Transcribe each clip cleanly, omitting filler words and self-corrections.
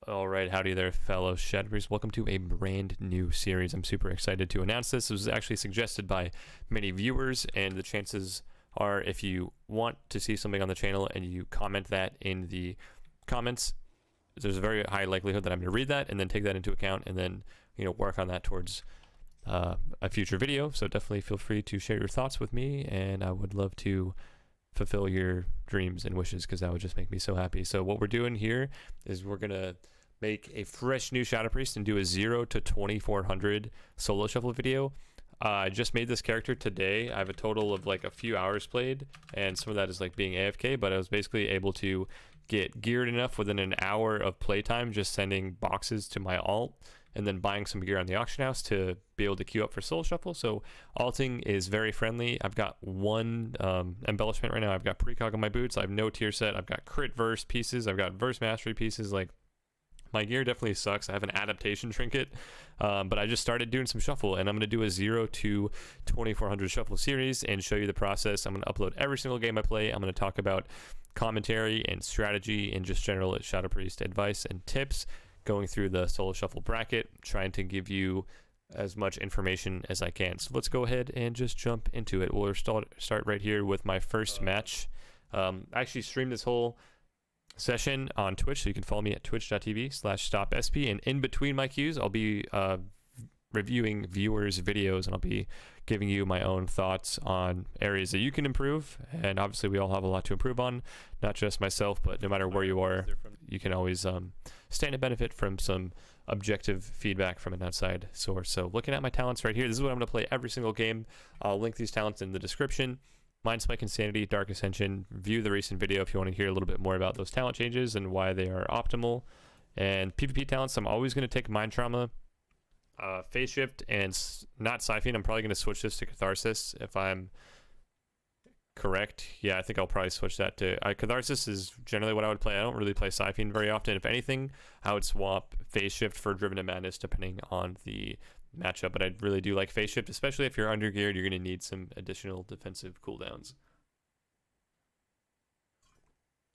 All right, howdy there, fellow Shadowpriest. Welcome to a brand new series. I'm super excited to announce this. It was actually suggested by many viewers, and the chances are if you want to see something on the channel and you comment that in the comments, there's a very high likelihood that I'm going to read that and then take that into account and then, work on that towards a future video. So definitely feel free to share your thoughts with me, and I would love to fulfill your dreams and wishes because that would just make me so happy. So what we're doing here is we're gonna make a fresh new Shadowpriest and do a 0 to 2400 solo shuffle video. I just made this character today. I have a total of like a few hours played, and some of that is like being AFK, but I was basically able to get geared enough within an hour of playtime, just sending boxes to my alt and then buying some gear on the auction house to be able to queue up for soul shuffle. So alting is very friendly. I've got one embellishment right now. I've got precog on my boots. I have no tier set. I've got crit verse pieces. I've got verse mastery pieces. Like, my gear definitely sucks. I have an adaptation trinket, but I just started doing some shuffle, and I'm going to do a 0 to 2400 shuffle series and show you the process. I'm going to upload every single game I play. I'm going to talk about commentary and strategy and just general Shadowpriest advice and tips, going through the solo shuffle bracket, trying to give you as much information as I can. So let's go ahead and just jump into it. We'll start right here with my first match. I actually streamed this whole session on Twitch, so you can follow me at twitch.tv/stopsp, and in between my queues I'll be reviewing viewers' videos, and I'll be giving you my own thoughts on areas that you can improve. And obviously we all have a lot to improve on, not just myself, but no matter where you are, you can always stand to benefit from some objective feedback from an outside source. So looking at my talents right here, this is what I'm going to play every single game. I'll link these talents in the description. Mind Spike, Insanity, Dark Ascension. View the recent video if you want to hear a little bit more about those talent changes and why they are optimal. And PvP talents, I'm always going to take Mind Trauma, Phase Shift, and not Siphon. I'm probably going to switch this to Catharsis if I'm correct. Yeah, I think I'll probably switch that to Catharsis is generally what I would play. I don't really play Siphon very often. If anything, I would swap Phase Shift for Driven to Madness depending on the matchup, but I really do like Phase Shift, especially if you're under geared. You're going to need some additional defensive cooldowns.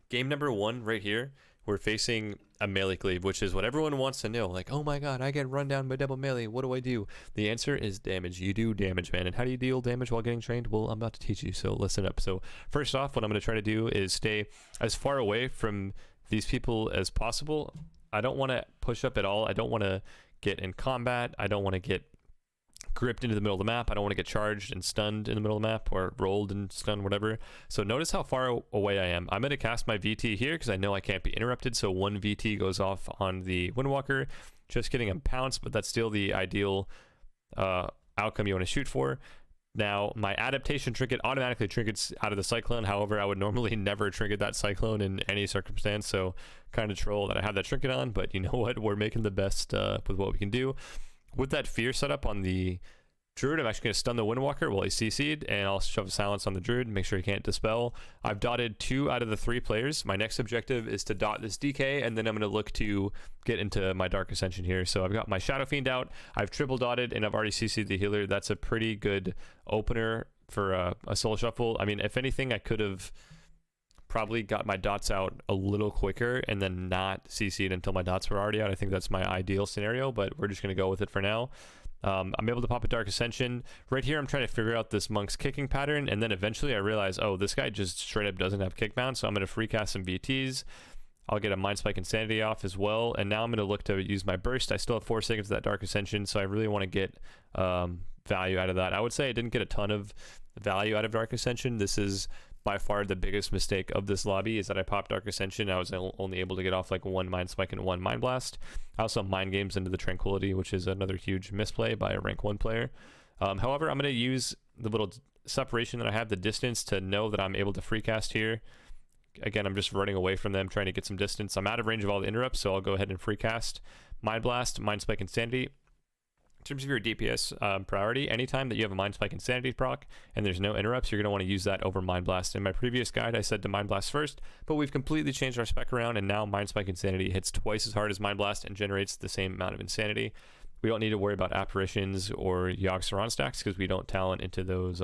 Game number 1 right here, we're facing a melee cleave, which is what everyone wants to know. Like, oh my god, I get run down by double melee, what do I do? The answer is damage. You do damage, man. And how do you deal damage while getting trained? Well, I'm about to teach you, so listen up. So first off, what I'm going to try to do is stay as far away from these people as possible. I don't want to push up at all. I don't want to get in combat. I don't want to get gripped into the middle of the map. I don't want to get charged and stunned in the middle of the map, or rolled and stunned, whatever. So notice how far away I am. I'm going to cast my VT here because I know I can't be interrupted. So one VT goes off on the Windwalker. Just kidding, I'm pounced, but that's still the ideal outcome you want to shoot for. Now, my adaptation trinket automatically trinkets out of the Cyclone. However, I would normally never trinket that Cyclone in any circumstance, so kind of troll that I have that trinket on, but you know what? We're making the best with what we can do. With that fear setup on the Druid, I'm actually going to stun the Windwalker while he's CC'd, and I'll shove Silence on the Druid, make sure he can't dispel. I've dotted 2 out of the 3 players. My next objective is to dot this DK, and then I'm going to look to get into my Dark Ascension here. So I've got my Shadow Fiend out, I've triple dotted, and I've already CC'd the healer. That's a pretty good opener for a soul shuffle. I mean, if anything, I could have probably got my dots out a little quicker and then not CC'd until my dots were already out. I think that's my ideal scenario, but we're just going to go with it for now. I'm able to pop a Dark Ascension. Right here, I'm trying to figure out this Monk's kicking pattern, and then eventually I realize, oh, this guy just straight up doesn't have kick bounce, so I'm going to free cast some VTs. I'll get a Mind Spike Insanity off as well, and now I'm going to look to use my burst. I still have 4 seconds of that Dark Ascension, so I really want to get value out of that. I would say I didn't get a ton of value out of Dark Ascension. This is by far the biggest mistake of this lobby, is that I popped Dark Ascension. I was only able to get off like 1 Mind Spike and 1 Mind Blast. I also Mind Games into the Tranquility, which is another huge misplay by a rank 1 player. However, I'm going to use the little separation that I have, the distance, to know that I'm able to free cast here. Again, I'm just running away from them, trying to get some distance. I'm out of range of all the interrupts, so I'll go ahead and free cast Mind Blast, Mind Spike Insanity. In terms of your DPS priority, anytime that you have a Mind Spike Insanity proc and there's no interrupts, you're going to want to use that over Mind Blast. In my previous guide, I said to Mind Blast first, but we've completely changed our spec around, and now Mind Spike Insanity hits twice as hard as Mind Blast and generates the same amount of Insanity. We don't need to worry about Apparitions or Yogg-Saron stacks because we don't talent into those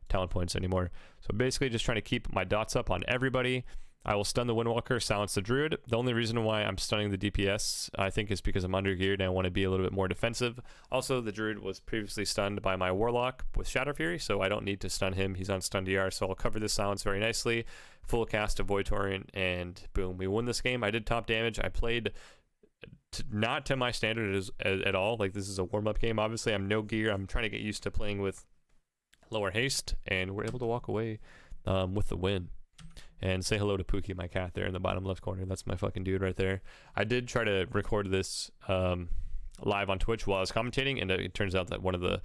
talent points anymore. So basically just trying to keep my dots up on everybody. I will stun the Windwalker, silence the Druid. The only reason why I'm stunning the DPS, I think, is because I'm under geared and I want to be a little bit more defensive. Also, the Druid was previously stunned by my Warlock with Shadow Fury, so I don't need to stun him. He's on stun DR, so I'll cover this silence very nicely. Full cast of Void Torrent, and boom, we won this game. I did top damage. I played not to my standard at all. Like, this is a warm-up game. Obviously, I'm no gear. I'm trying to get used to playing with lower haste, and we're able to walk away with the win. And say hello to Pookie, my cat, there in the bottom left corner. That's my fucking dude right there. I did try to record this live on Twitch while I was commentating, and it turns out that one of the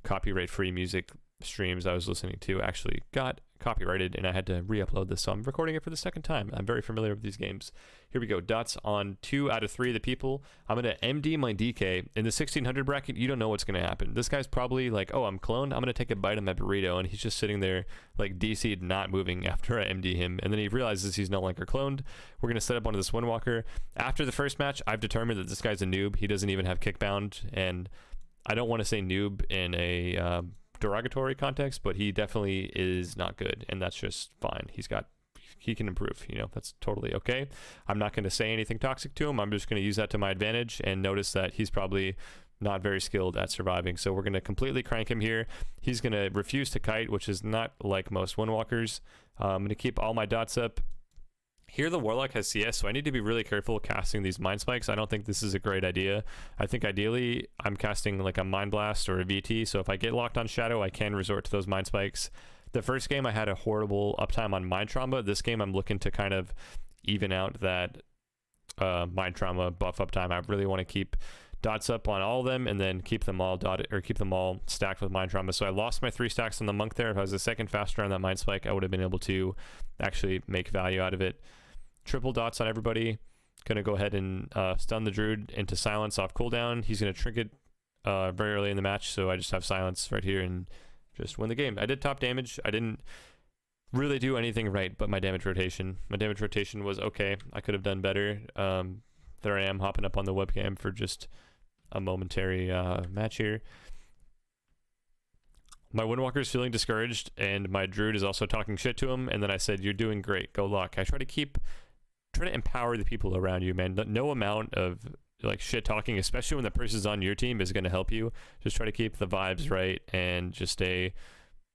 copyright-free music streams I was listening to actually got copyrighted, and I had to re-upload this, so I'm recording it for the second time. I'm very familiar with these games. Here we go. Dots on 2 out of 3 of the people. I'm going to MD my DK. In the 1600 bracket, you don't know what's going to happen. This guy's probably like, oh, I'm cloned. I'm going to take a bite of my burrito, and he's just sitting there like DC'd, not moving after I MD him, and then he realizes he's no longer cloned. We're going to set up onto this Windwalker. After the first match, I've determined that this guy's a noob. He doesn't even have kickbound, and I don't want to say noob in a derogatory context, but he definitely is not good, and that's just fine. He can improve, you know, that's totally okay. I'm not going to say anything toxic to him. I'm just going to use that to my advantage and notice that he's probably not very skilled at surviving. So we're going to completely crank him here. He's going to refuse to kite, which is not like most Windwalkers. I'm going to keep all my dots up. Here the Warlock has CS, so I need to be really careful casting these Mind Spikes. I don't think this is a great idea. I think ideally I'm casting like a Mind Blast or a VT, so if I get locked on Shadow, I can resort to those Mind Spikes. The first game I had a horrible uptime on Mind Trauma. This game I'm looking to kind of even out that Mind Trauma buff uptime. I really want to keep dots up on all of them and then keep them all dotted, or keep them all stacked with Mind Trauma. So I lost my 3 stacks on the Monk there. If I was a second faster on that Mind Spike, I would have been able to actually make value out of it. Triple dots on everybody. Gonna go ahead and stun the Druid into silence off cooldown. He's gonna trinket very early in the match, so I just have silence right here and just win the game. I did top damage. I didn't really do anything right but my damage rotation. My damage rotation was okay. I could have done better. There I am hopping up on the webcam for just a momentary match here. My Windwalker is feeling discouraged, and my Druid is also talking shit to him, and then I said, you're doing great, go luck. I try to empower the people around you, man. No amount of like shit talking, especially when the person's on your team, is going to help you. Just try to keep the vibes right and just stay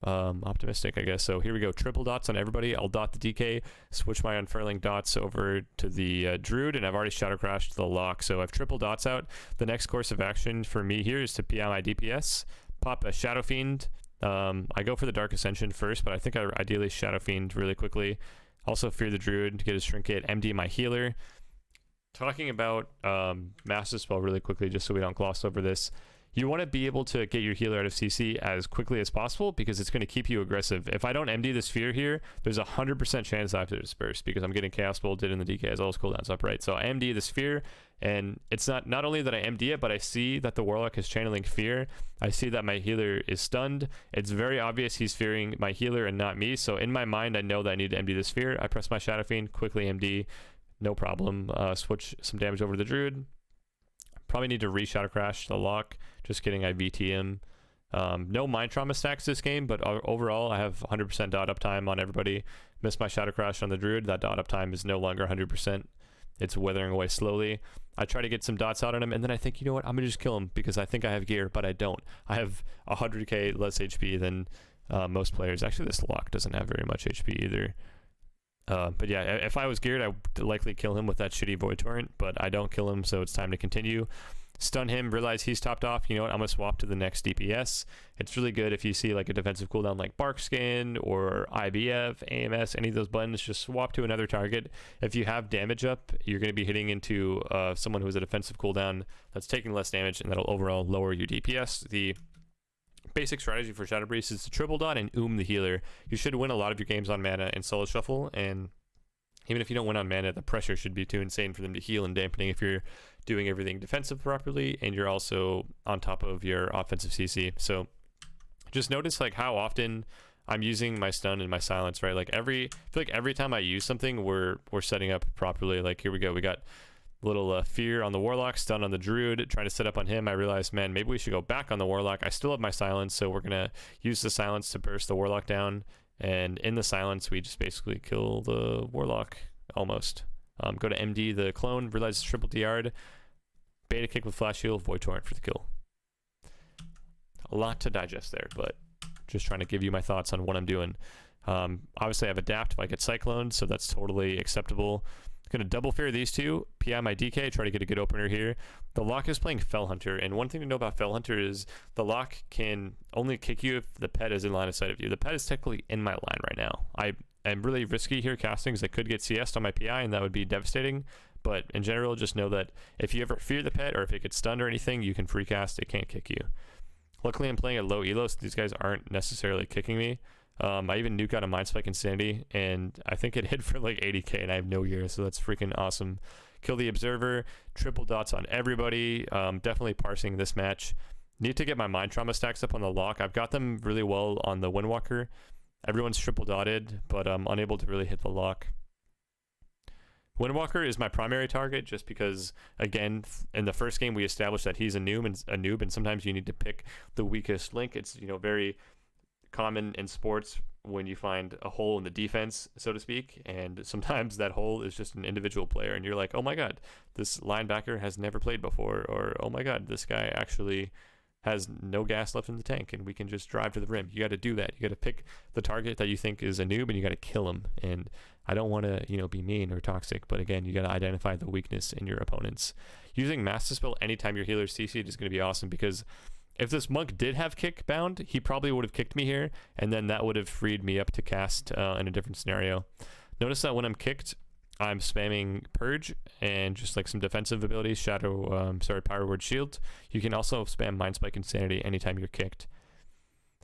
optimistic, I guess. So here we go, triple dots on everybody. I'll dot the DK, switch my unfurling dots over to the Druid, and I've already shadow crashed the lock, so I've triple dots out. The next course of action for me here is to PI my DPS, pop a Shadow Fiend. I go for the Dark Ascension first, but I think I ideally Shadow Fiend really quickly. Also fear the Druid to get his trinket, MD my healer. Talking about Master Spell really quickly, just so we don't gloss over this. You want to be able to get your healer out of CC as quickly as possible because it's going to keep you aggressive. If I don't MD the Sphere here, there's a 100% chance I have to disperse because I'm getting Chaos Bolted in the DK as all his cooldowns up, right? So I MD the Sphere, and it's not only that I MD it, but I see that the Warlock is channeling Fear. I see that my healer is stunned. It's very obvious he's fearing my healer and not me. So in my mind, I know that I need to MD the Sphere. I press my Shadow Fiend, quickly MD, no problem. Switch some damage over to the Druid. Probably need to re-Shadow Crash the lock. Just kidding, I VT him. No Mind Trauma stacks this game, but overall I have 100% dot uptime on everybody. Missed my Shadow Crash on the Druid. That dot uptime is no longer 100%. It's withering away slowly. I try to get some dots out on him, and then I think, you know what, I'm gonna just kill him because I think I have gear, but I don't. I have 100k less HP than most players. Actually, this lock doesn't have very much HP either. But yeah, if I was geared, I would likely kill him with that shitty Void Torrent, but I don't kill him, so it's time to continue. Stun him, realize he's topped off. You know what, I'm going to swap to the next DPS. It's really good if you see like a defensive cooldown like Bark Skin or IBF, AMS, any of those buttons, just swap to another target. If you have damage up, you're going to be hitting into someone who has a defensive cooldown that's taking less damage, and that'll overall lower your DPS. The basic strategy for Shadowpriest is to triple dot and the healer. You should win a lot of your games on mana and solo shuffle, and even if you don't win on mana, the pressure should be too insane for them to heal and dampening if you're doing everything defensive properly and you're also on top of your offensive CC. So just notice like how often I'm using my stun and my silence, right? Like I feel like every time I use something, we're setting up properly. Like here we go, we got little fear on the Warlock, stun on the Druid, trying to set up on him. I realized, man, maybe we should go back on the Warlock. I still have my silence, so we're gonna use the silence to burst the Warlock down, and in the silence we just basically kill the Warlock. almost. Go to MD, the clone, realize triple DR'd, beta kick with flash heal, void torrent for the kill. A lot to digest there, but just trying to give you my thoughts on what I'm doing. Obviously, I have adapt if I get cyclone, so that's totally acceptable. Going to double fear these two, PI my DK, try to get a good opener here. The lock is playing Fell Hunter, and one thing to know about Fell Hunter is the lock can only kick you if the pet is in line of sight of you. The pet is technically in my line right now. I am really risky here casting because I could get CS'd on my PI, and that would be devastating. But in general, just know that if you ever fear the pet or if it gets stunned or anything, you can free cast, it can't kick you. Luckily, I'm playing at low elo, so these guys aren't necessarily kicking me. I even nuke out a Mind Spike Insanity, and I think it hit for like 80k, and I have no gear, so that's freaking awesome. Kill the Observer, triple dots on everybody. Definitely parsing this match. Need to get my Mind Trauma stacks up on the lock. I've got them really well on the Windwalker. Everyone's triple dotted, but I'm unable to really hit the lock. Windwalker is my primary target just because, again, in the first game we established that he's a noob, and sometimes you need to pick the weakest link. It's, you know, very common in sports when you find a hole in the defense, so to speak, and sometimes that hole is just an individual player, and you're like, oh my god, this linebacker has never played before, or oh my god, this guy actually has no gas left in the tank and we can just drive to the rim. You got to do that. You got to pick the target that you think is a noob and you got to kill him. And I don't want to, you know, be mean or toxic, but again, you got to identify the weakness in your opponents. Using Mass Dispel anytime your healer's CC'd is going to be awesome, because if this monk did have kick bound, he probably would have kicked me here, and then that would have freed me up to cast in a different scenario. Notice that when I'm kicked, I'm spamming Purge and just like some defensive abilities, Power Word Shield. You can also spam Mind Spike Insanity anytime you're kicked.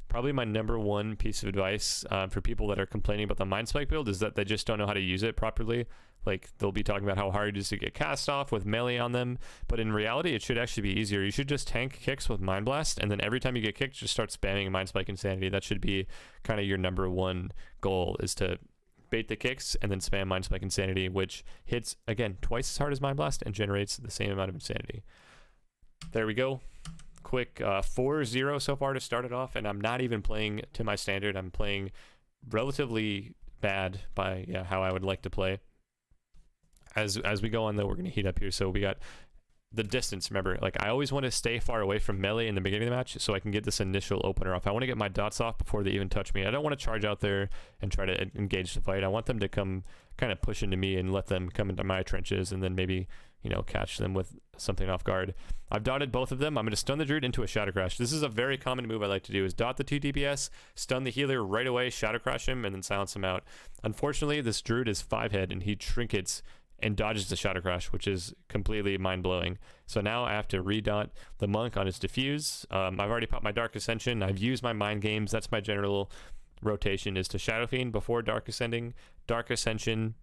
Probably my number one piece of advice for people that are complaining about the Mind Spike build is that they just don't know how to use it properly. Like, they'll be talking about how hard it is to get cast off with melee on them, but in reality, it should actually be easier. You should just tank kicks with Mind Blast, and then every time you get kicked, just start spamming Mind Spike Insanity. That should be kind of your number one goal, is to bait the kicks and then spam Mind Spike Insanity, which hits, again, twice as hard as Mind Blast and generates the same amount of insanity. There we go. Quick 4-0 so far to start it off, and I'm not even playing to my standard. I'm playing relatively bad by how I would like to play. As we go on, though, we're going to heat up here. So we got the distance. Remember, like, I always want to stay far away from melee in the beginning of the match so I can get this initial opener off. I want to get my dots off before they even touch me. I don't want to charge out there and try to engage the fight. I want them to come kind of push into me and let them come into my trenches, and then maybe, you know, catch them with something off guard. I've dotted both of them. I'm going to stun the druid into a Shadow Crash. This is a very common move I like to do, is dot the 2 DPS, stun the healer right away, Shadow Crash him, and then silence him out. Unfortunately, this druid is 5-head, and he trinkets and dodges the Shadow Crash, which is completely mind-blowing. So now I have to redot the monk on his diffuse. I've already popped my Dark Ascension. I've used my mind games. That's my general rotation, is to Shadow Fiend before Dark Ascending, Dark Ascension,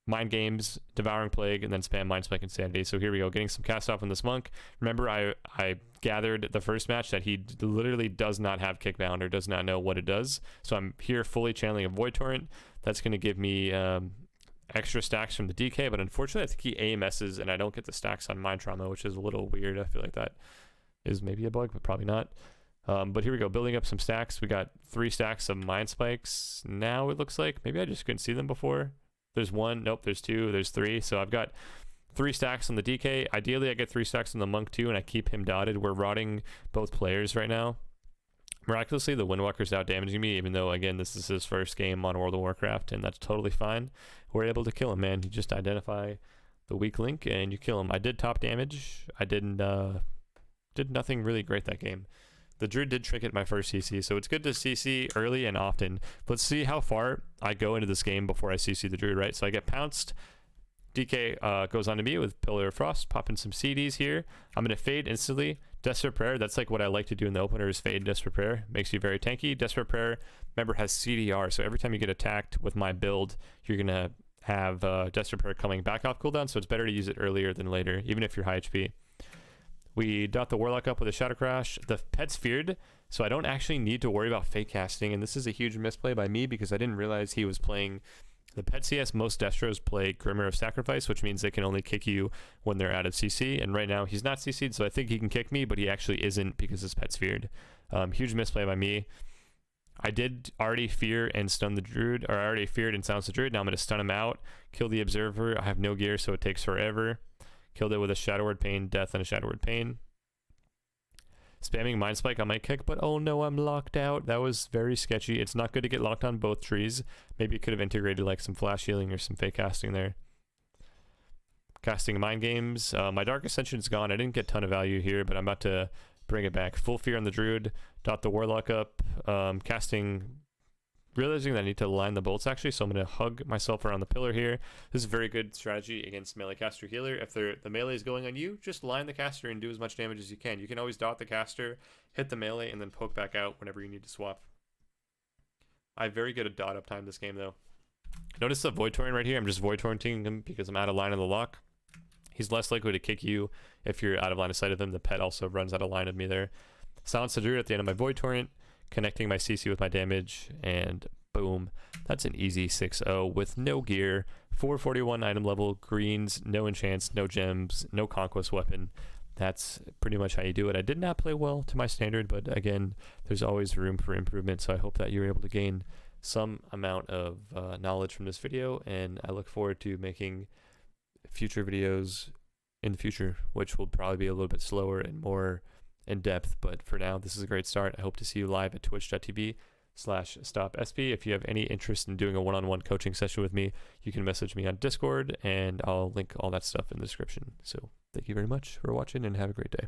Mind Games, Devouring Plague, and then spam Mind Spike Insanity. So here we go, getting some cast off on this monk. Remember, I gathered the first match that he literally does not have kickbound or does not know what it does. So I'm here fully channeling a Void Torrent. That's going to give me extra stacks from the DK, but unfortunately I think he AMS's and I don't get the stacks on Mind Trauma, which is a little weird. I feel like that is maybe a bug, but probably not. But here we go, building up some stacks. We got 3 stacks of Mind Spikes now, it looks like. Maybe I just couldn't see them before. There's 1, nope, there's 2, there's 3. So I've got 3 stacks on the DK. Ideally I get 3 stacks on the monk too, and I keep him dotted. We're rotting both players right now. Miraculously, the Windwalker's out damaging me, even though, again, this is his first game on World of Warcraft, and that's totally fine. We're able to kill him, man. You just identify the weak link, and you kill him. I did top damage. I did nothing really great that game. The Druid did trinket my first CC, so it's good to CC early and often. Let's see how far I go into this game before I CC the Druid, right? So I get pounced. DK goes on to me with Pillar of Frost, popping some CDs here. I'm going to fade instantly. Desperate Prayer, that's like what I like to do in the opener, is fade Desperate Prayer. Makes you very tanky. Desperate Prayer, remember, has CDR, so every time you get attacked with my build, you're going to have Desperate Prayer coming back off cooldown, so it's better to use it earlier than later, even if you're high HP. We dot the Warlock up with a Shadow Crash. The pet's feared, so I don't actually need to worry about fake casting, and this is a huge misplay by me because I didn't realize he was playing the pet CS. Most Destros play Grimmer of Sacrifice, which means they can only kick you when they're out of CC, and right now he's not CC'd, so I think he can kick me, but he actually isn't because his pet's feared. Huge misplay by me. I did already fear and stun the druid, or I already feared and silenced the druid. Now I'm going to stun him out, kill the observer. I have no gear, so it takes forever. Killed it with a Shadow Word Pain, Death, and a Shadow Word Pain. Spamming Mind Spike on my kick, but oh no, I'm locked out. That was very sketchy. It's not good to get locked on both trees. Maybe it could have integrated like some flash healing or some fake casting there. Casting Mind Games. My Dark Ascension is gone. I didn't get a ton of value here, but I'm about to bring it back. Full Fear on the Druid. Dot the Warlock up. Casting... Realizing that I need to line the bolts actually, so I'm going to hug myself around the pillar here. This is a very good strategy against melee caster healer. If the melee is going on you, just line the caster and do as much damage as you can. You can always dot the caster, hit the melee, and then poke back out whenever you need to swap. I have very good at dot uptime this game though. Notice the Void Torrent right here. I'm just Void Torrenting him because I'm out of line of the lock. He's less likely to kick you if you're out of line of sight of him. The pet also runs out of line of me there. Silence the Druid at the end of my Void Torrent. Connecting my CC with my damage, and boom. That's an easy 6-0 with no gear, 441 item level, greens, no enchants, no gems, no conquest weapon. That's pretty much how you do it. I did not play well to my standard, but again, there's always room for improvement, so I hope that you're able to gain some amount of knowledge from this video, and I look forward to making future videos in the future, which will probably be a little bit slower and more in depth, but for now this is a great start. I hope to see you live at twitch.tv/stopsp. If you have any interest in doing a one-on-one coaching session with me, you can message me on Discord and I'll link all that stuff in the description. So thank you very much for watching and have a great day.